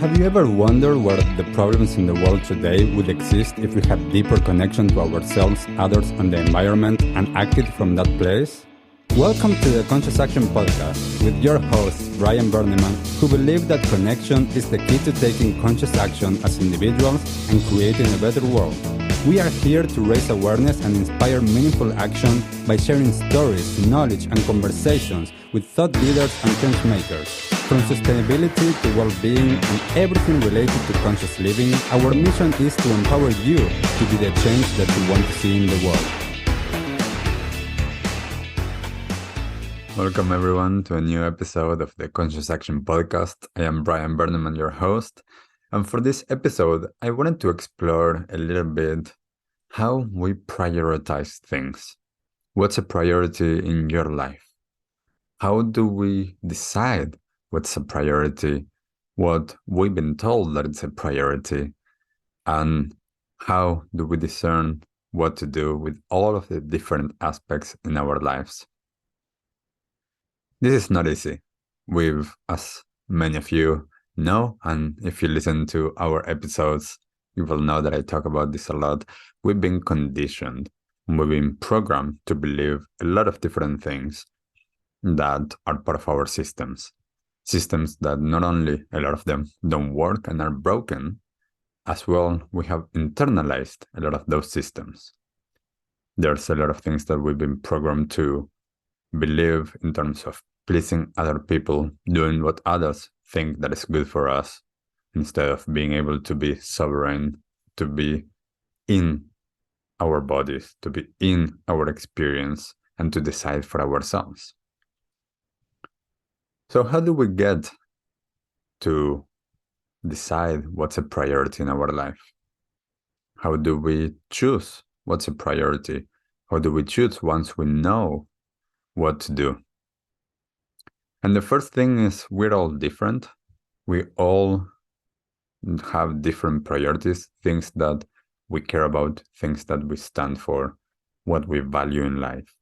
Have you ever wondered where the problems in the world today would exist if we had deeper connection to ourselves, others, and the environment and acted from that place? Welcome to the Conscious Action Podcast with your host, Brian Berneman, who believe that connection is the key to taking conscious action as individuals and creating a better world. We are here to raise awareness and inspire meaningful action by sharing stories, knowledge, and conversations with thought leaders and change makers. From sustainability to well-being and everything related to conscious living, our mission is to empower you to be the change that you want to see in the world. Welcome everyone to a new episode of the Conscious Action Podcast. I am Brian Berneman, your host. And for this episode, I wanted to explore a little bit how we prioritize things. What's a priority in your life? How do we decide what's a priority, what we've been told that it's a priority, and how do we discern what to do with all of the different aspects in our lives? This is not easy. As many of you know, and if you listen to our episodes, you will know that I talk about this a lot. We've been conditioned, we've been programmed to believe a lot of different things that are part of our systems. Systems that not only a lot of them don't work and are broken, as well we have internalized a lot of those systems. There's a lot of things that we've been programmed to believe in terms of pleasing other people, doing what others think that is good for us, instead of being able to be sovereign, to be in our bodies, to be in our experience, and to decide for ourselves. So how do we get to decide what's a priority in our life? How do we choose what's a priority? How do we choose once we know what to do? And the first thing is we're all different. We all have different priorities, things that we care about, things that we stand for, what we value in life.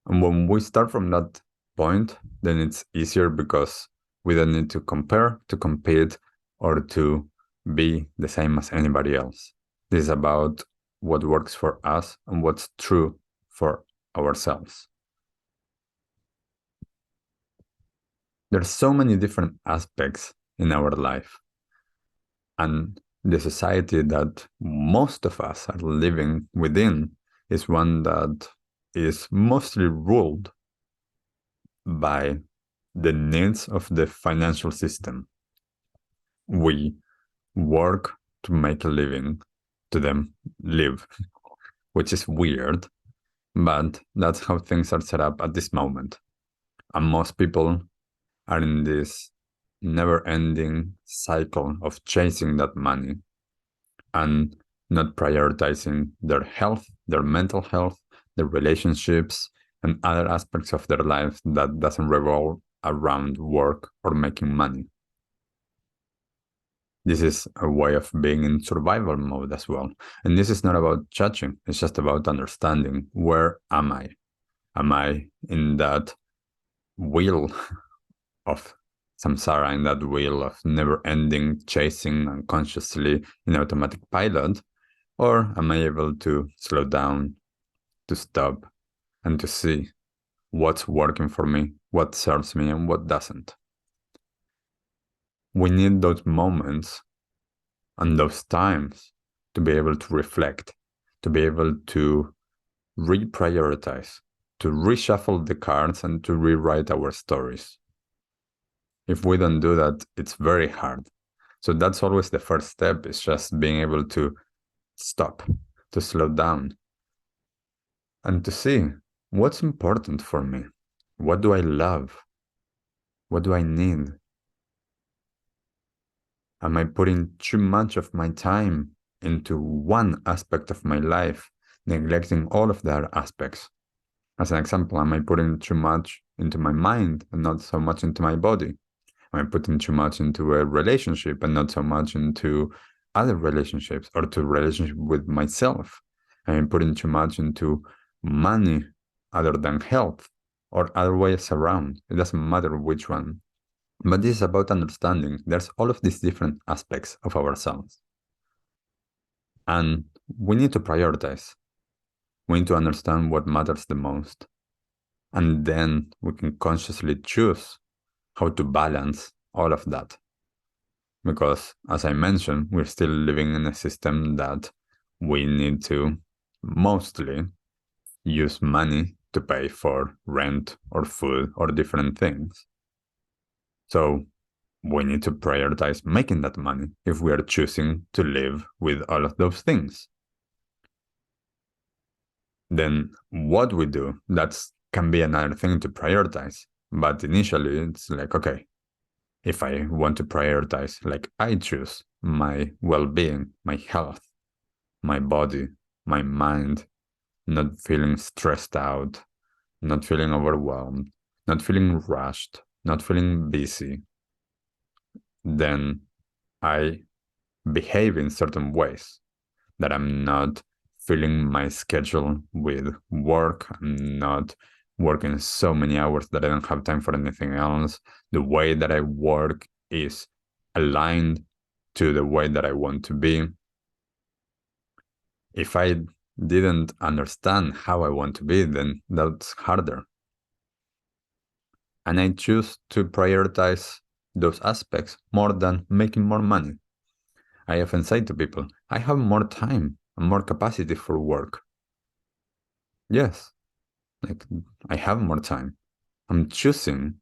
And when we start from that point, then it's easier because we don't need to compare, to compete, or to be the same as anybody else. This is about what works for us and what's true for ourselves. There's so many different aspects in our life. And the society that most of us are living within is one that is mostly ruled by the needs of the financial system. We work to make a living, to then live, which is weird, but that's how things are set up at this moment. And most people are in this never-ending cycle of chasing that money and not prioritizing their health, their mental health, their relationships, and other aspects of their lives that doesn't revolve around work or making money. This is a way of being in survival mode as well. And this is not about judging, it's just about understanding, where am I? Am I in that wheel of samsara, in that wheel of never-ending chasing unconsciously in automatic pilot? Or am I able to slow down, to stop, and to see what's working for me, what serves me, and what doesn't? We need those moments and those times to be able to reflect, to be able to reprioritize, to reshuffle the cards, and to rewrite our stories. If we don't do that, it's very hard. So that's always the first step, is just being able to stop, to slow down, and to see what's important for me. What do I love? What do I need? Am I putting too much of my time into one aspect of my life, neglecting all of the other aspects? As an example, am I putting too much into my mind and not so much into my body? Am I putting too much into a relationship and not so much into other relationships, or to relationship with myself? Am I putting too much into money other than health, or other ways around? It doesn't matter which one. But this is about understanding there's all of these different aspects of ourselves. And we need to prioritize. We need to understand what matters the most. And then we can consciously choose how to balance all of that. Because, as I mentioned, we're still living in a system that we need to mostly use money to pay for rent or food or different things. So we need to prioritize making that money if we are choosing to live with all of those things. Then what we do, that can be another thing to prioritize. But initially, it's like, okay, if I want to prioritize, like I choose my well-being, my health, my body, my mind, not feeling stressed out, not feeling overwhelmed, not feeling rushed, not feeling busy, then I behave in certain ways that I'm not filling my schedule with work. I'm not working so many hours that I don't have time for anything else. The way that I work is aligned to the way that I want to be. If I didn't understand how I want to be, then that's harder. And I choose to prioritize those aspects more than making more money. I often say to people, I have more time and more capacity for work. Yes, like I have more time. I'm choosing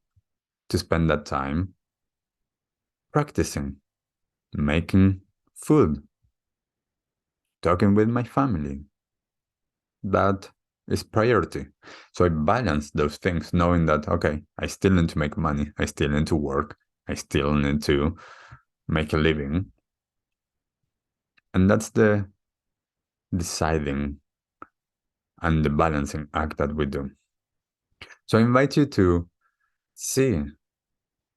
to spend that time practicing, making food, talking with my family. That is priority. So I balance those things knowing that, okay, I still need to make money. I still need to work. I still need to make a living. And that's the deciding and the balancing act that we do. So I invite you to see,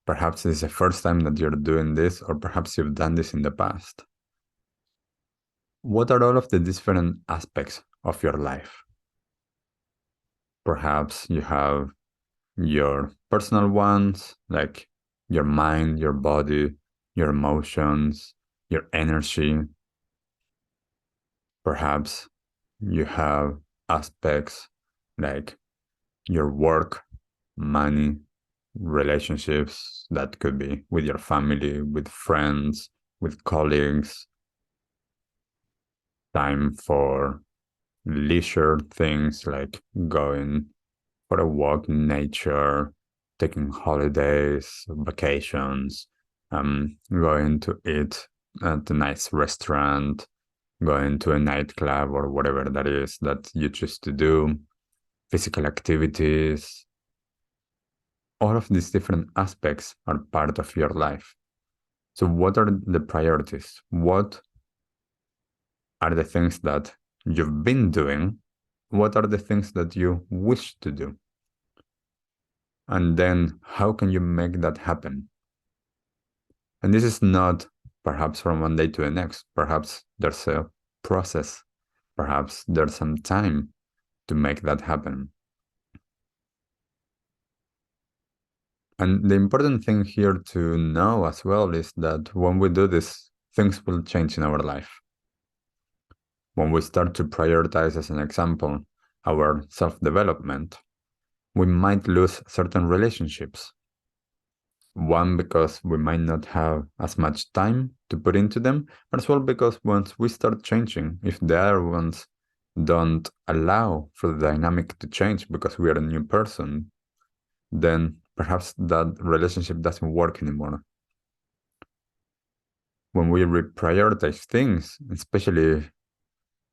perhaps this is the first time that you're doing this, or perhaps you've done this in the past. What are all of the different aspects of your life? Perhaps you have your personal ones, like your mind, your body, your emotions, your energy. Perhaps you have aspects like your work, money, relationships that could be with your family, with friends, with colleagues, time for leisure things like going for a walk in nature, taking holidays, vacations, going to eat at a nice restaurant, going to a nightclub or whatever that is that you choose to do, physical activities. All of these different aspects are part of your life. So what are the priorities? What are the things that you've been doing? What are the things that you wish to do? And then how can you make that happen? And this is not perhaps from one day to the next. Perhaps there's a process. Perhaps there's some time to make that happen. And the important thing here to know as well is that when we do this, things will change in our life. When we start to prioritize, as an example, our self-development, we might lose certain relationships. One, because we might not have as much time to put into them, but as well because once we start changing, if the other ones don't allow for the dynamic to change because we are a new person, then perhaps that relationship doesn't work anymore. When we reprioritize things, especially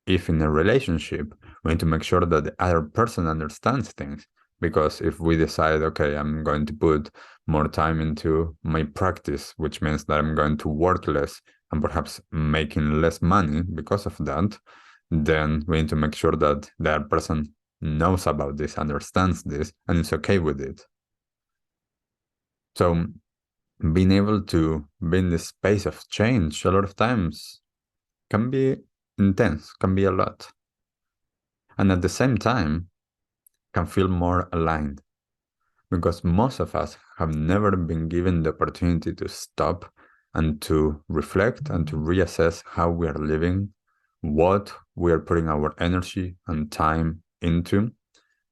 if in a relationship, we need to make sure that the other person understands things. Because if we decide, okay, I'm going to put more time into my practice, which means that I'm going to work less and perhaps making less money because of that, then we need to make sure that the other person knows about this, understands this, and is okay with it. So being able to be in this space of change a lot of times can be intense, can be a lot. And at the same time, can feel more aligned because most of us have never been given the opportunity to stop and to reflect and to reassess how we are living, what we are putting our energy and time into,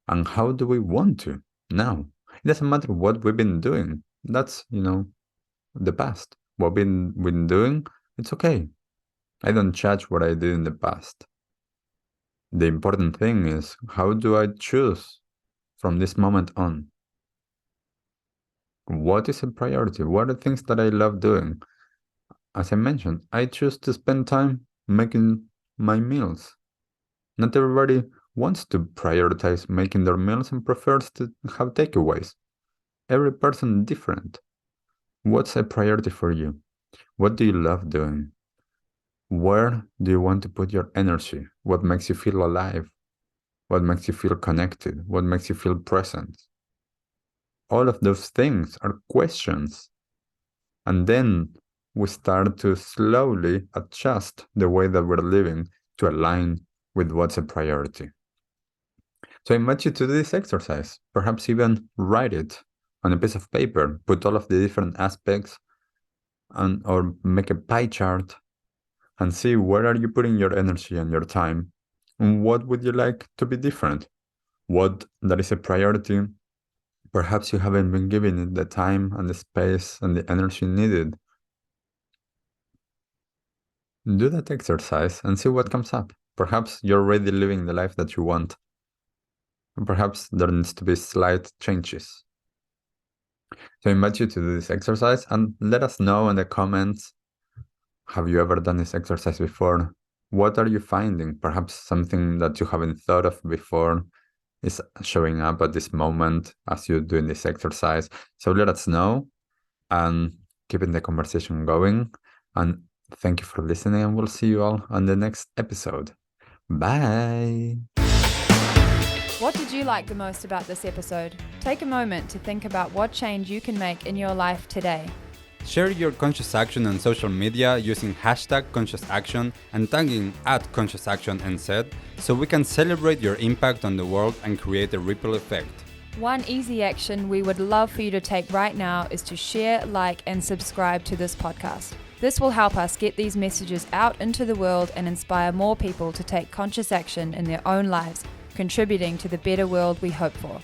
and how do we want to now. It doesn't matter what we've been doing. That's, the past. What we've been doing, it's okay. I don't judge what I did in the past. The important thing is, how do I choose from this moment on? What is a priority? What are things that I love doing? As I mentioned, I choose to spend time making my meals. Not everybody wants to prioritize making their meals and prefers to have takeaways. Every person different. What's a priority for you? What do you love doing? Where do you want to put your energy? What makes you feel alive? What makes you feel connected? What makes you feel present? All of those things are questions. And then we start to slowly adjust the way that we're living to align with what's a priority. So I invite you to do this exercise. Perhaps even write it on a piece of paper, put all of the different aspects or make a pie chart and see where are you putting your energy and your time and what would you like to be different? What that is a priority, perhaps you haven't been giving it the time and the space and the energy needed. Do that exercise and see what comes up. Perhaps you're already living the life that you want. And perhaps there needs to be slight changes. So I invite you to do this exercise and let us know in the comments. Have you ever done this exercise before? What are you finding? Perhaps something that you haven't thought of before is showing up at this moment as you're doing this exercise. So let us know and keeping the conversation going. And thank you for listening, and we'll see you all on the next episode. Bye. What did you like the most about this episode? Take a moment to think about what change you can make in your life today. Share your conscious action on social media using #ConsciousAction and tagging @ConsciousActionNZ so we can celebrate your impact on the world and create a ripple effect. One easy action we would love for you to take right now is to share, like, and subscribe to this podcast. This will help us get these messages out into the world and inspire more people to take conscious action in their own lives, contributing to the better world we hope for.